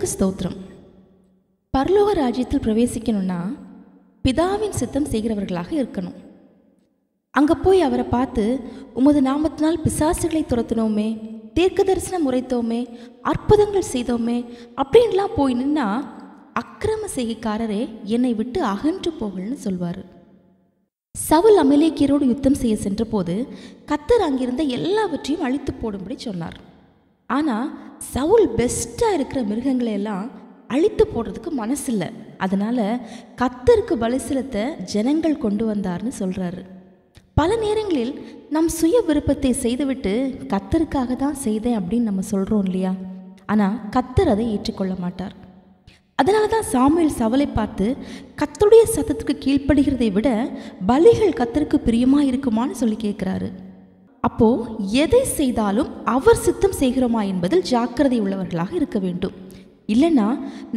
கர்த்தருக்கு ஸ்தோத்திரம். பரலோக ராஜ்யத்தில் பிரவேசிக்கணும்னா பிதாவின் சித்தம் செய்கிறவர்களாக இருக்கணும். அங்கே போய் அவரை பார்த்து உமது நாமத்தினால் பிசாசுகளை துரத்தினோமே, தீர்க்க தரிசனம் உரைத்தோமே, அற்புதங்கள் செய்தோமே அப்படின்லாம் போய் நின்னா அக்கிரம செய்கைக்காரரே என்னை விட்டு அகன்று போகள்னு சொல்வார். சவுல் அமலேக்கியரோடு யுத்தம் செய்ய சென்ற போது கர்த்தர் அங்கிருந்த எல்லாவற்றையும் அழித்து போடும்படி சொன்னார். ஆனால் சவுல் பெஸ்ட்டாக இருக்கிற மிருகங்களை எல்லாம் அழித்து போடுறதுக்கு மனசில்லை. அதனால் கர்த்தருக்கு பலி செலுத்த ஜனங்கள் கொண்டு வந்தார்னு சொல்கிறாரு. பல நேரங்களில் நம் சுய விருப்பத்தை செய்துவிட்டு கர்த்தருக்காக தான் செய்தேன் அப்படின்னு நம்ம சொல்கிறோம் இல்லையா? ஆனால் கர்த்தர் அதை ஏற்றுக்கொள்ள மாட்டார். அதனால தான் சாமுவேல் சவுலை பார்த்து கர்த்தருடைய சத்தத்துக்கு கீழ்ப்படுகிறதை விட பலிகள் கர்த்தருக்கு பிரியமாக இருக்குமான்னு சொல்லி கேட்குறாரு. அப்போது எதை செய்தாலும் அவர் சித்தம் செய்கிறோமா என்பதில் ஜாக்கிரதை உள்ளவர்களாக இருக்க வேண்டும். இல்லைன்னா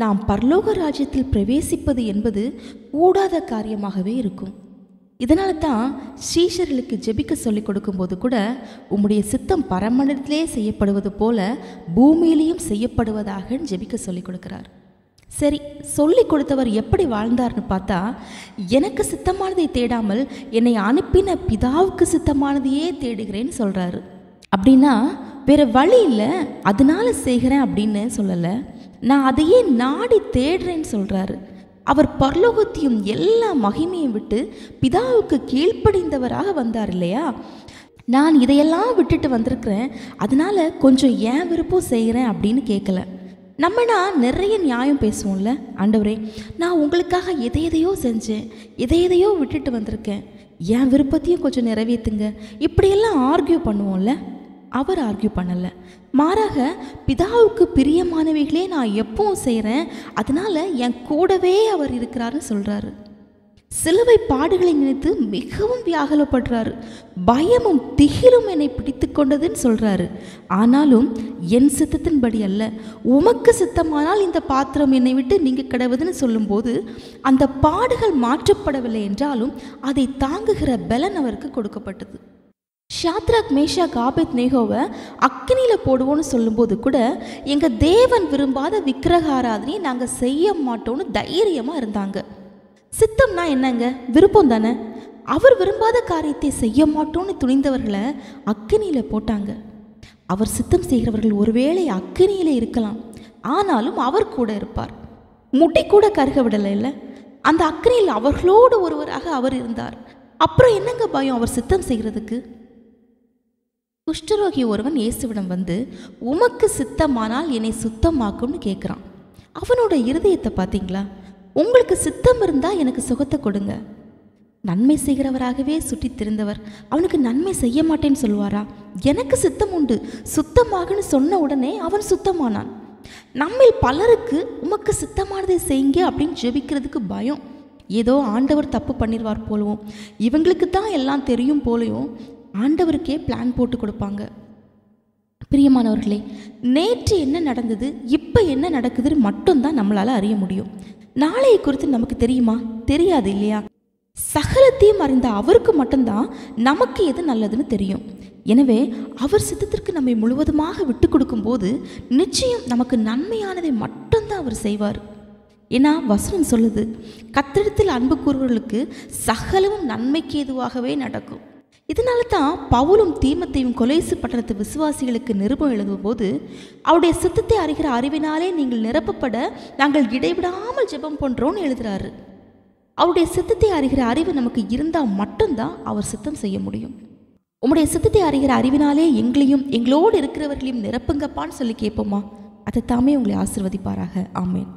நாம் பரலோக ராஜ்யத்தில் பிரவேசிப்பது என்பது கூடாத காரியமாகவே இருக்கும். இதனால தான் ஸ்ரீஷர்களுக்கு ஜெபிக்க சொல்லிக் கொடுக்கும்போது கூட உம்முடைய சித்தம் பரமண்டலத்திலே செய்யப்படுவது போல பூமியிலையும் செய்யப்படுவதாக ஜெபிக்க சொல்லிக் கொடுக்கிறார். சரி, சொல்லி கொடுத்தவர் எப்படி வாழ்ந்தார்னு பார்த்தா, எனக்கு சித்தமானதை தேடாமல் என்னை அனுப்பின பிதாவுக்கு சித்தமானதையே தேடுகிறேன்னு சொல்கிறாரு. அப்படின்னா வேறு வழி இல்லை, அதனால செய்கிறேன் அப்படின்னு சொல்லலை, நான் அதையே நாடி தேடுறேன்னு சொல்கிறாரு. அவர் பரலோகத்தையும் எல்லா மகிமையும் விட்டு பிதாவுக்கு கீழ்ப்படிந்தவராக வந்தார் இல்லையா? நான் இதையெல்லாம் விட்டுட்டு வந்திருக்கிறேன், அதனால கொஞ்சம் ஏன் விருப்பம் செய்கிறேன் அப்படின்னு கேட்கல. நம்மனா நிறைய நியாயம் பேசுவோம்ல, ஆண்டவரே நான் உங்களுக்காக எதையோ செஞ்சேன், எதையோ விட்டுட்டு வந்திருக்கேன், என் விருப்பத்தையும் கொஞ்சம் நிறைவேற்றுங்க, இப்படியெல்லாம் ஆர்கியூ பண்ணுவோம்ல. அவர் ஆர்கியூ பண்ணலை. மாறாக பிதாவுக்கு பிரியமானவைகளே நான் எப்பவும் செய்கிறேன், அதனால என் கூடவே அவர் இருக்கிறாருன்னு சொல்கிறாரு. சிலுவை பாடுகளை நினைத்து மிகவும் வியாகுலப்படுறாரு. பயமும் திகிலும் என்னை பிடித்து கொண்டதுன்னு சொல்கிறாரு. ஆனாலும் என் சித்தத்தின்படி அல்ல, உமக்கு சித்தமானால் இந்த பாத்திரம் என்னை விட்டு நீங்க கிடவுதுன்னு சொல்லும்போது அந்த பாடுகள் மாற்றப்படவில்லை என்றாலும் அதை தாங்குகிற பலன் அவருக்கு கொடுக்கப்பட்டது. ஷாத்ராக் மேஷாக் ஆபேத்நேகோவை அக்கினியில் போடுவோன்னு சொல்லும்போது கூட எங்கள் தேவன் விரும்பாத விக்கிரக ஆராதனையை நாங்கள் செய்ய மாட்டோம்னு தைரியமாக இருந்தாங்க. சித்தம்னா என்னங்க? விருப்பம் தானே. அவர் விரும்பாத காரியத்தை செய்ய மாட்டோன்னு துணிந்தவர்களை அக்கினியில் போட்டாங்க. அவர் சித்தம் செய்கிறவர்கள் ஒருவேளை அக்கினியில் இருக்கலாம், ஆனாலும் அவர் கூட இருப்பார். முட்டி கூட கருக விடலை இல்லை, அந்த அக்கினியில் அவர்களோடு ஒருவராக அவர் இருந்தார். அப்புறம் என்னங்க பயம் அவர் சித்தம் செய்கிறதுக்கு? குஷ்டரோகி ஒருவன் இயேசுவிடம் வந்து உமக்கு சித்தமானால் என்னை சுத்தமாக்கும்னு கேட்குறான். அவனோட இருதயத்தை பார்த்தீங்களா? உங்களுக்கு சித்தம் இருந்தால் எனக்கு சுகத்தை கொடுங்க. நன்மை செய்கிறவராகவே சுற்றி திரிந்தவர் அவனுக்கு நன்மை செய்ய மாட்டேன்னு சொல்லுவாரா? எனக்கு சித்தம் உண்டு, சுத்தமாகன்னு சொன்ன உடனே அவன் சுத்தமானான். நம்மில் பலருக்கு உமக்கு சித்தமானதை செய்யுங்க அப்படின்னு ஜெபிக்கிறதுக்கு பயம். ஏதோ ஆண்டவர் தப்பு பண்ணிடுவார் போலவும், இவங்களுக்கு தான் எல்லாம் தெரியும் போலையும் ஆண்டவருக்கே பிளான் போட்டு கொடுப்பாங்க. பிரியமானவர்களே, நேற்று என்ன நடந்தது, இப்போ என்ன நடக்குதுன்னு மட்டும்தான் நம்மளால் அறிய முடியும். நாளையை குறித்து நமக்கு தெரியுமா? தெரியாது இல்லையா? சகலத்தையும் அறிந்த அவருக்கு மட்டும்தான் நமக்கு எது நல்லதுன்னு தெரியும். எனவே அவர் சித்தத்திற்கு நம்மை முழுவதுமாக விட்டு கொடுக்கும்போது நிச்சயம் நமக்கு நன்மையானதை மட்டும்தான் அவர் செய்வார். ஏன்னா வசனம் சொல்லுது, கர்த்தரிடத்தில் அன்பு கூறுவர்களுக்கு சகலமும் நன்மைக்கு ஏதுவாகவே நடக்கும். இதனால தான் பவுலும் தீமோத்தேயும் கொலோசு பட்டணத்து விசுவாசிகளுக்கு நிருபம் எழுதும் போது அவருடைய சித்தத்தை அறிகிற அறிவினாலே நீங்கள் நிரப்பப்பட நாங்கள் இடைவிடாமல் ஜெபம் பண்ணுறோன்னு எழுதுறாரு. அவருடைய சித்தத்தை அறிகிற அறிவு நமக்கு இருந்தால் மட்டும்தான் அவர் சித்தம் செய்ய முடியும். உம்முடைய சித்தத்தை அறிகிற அறிவினாலே எங்களையும் எங்களோடு இருக்கிறவர்களையும் நிரப்புங்கப்பான்னு சொல்லி கேட்போமா? அதை தாமே உங்களை ஆசீர்வதிப்பாராக. ஆமேன்.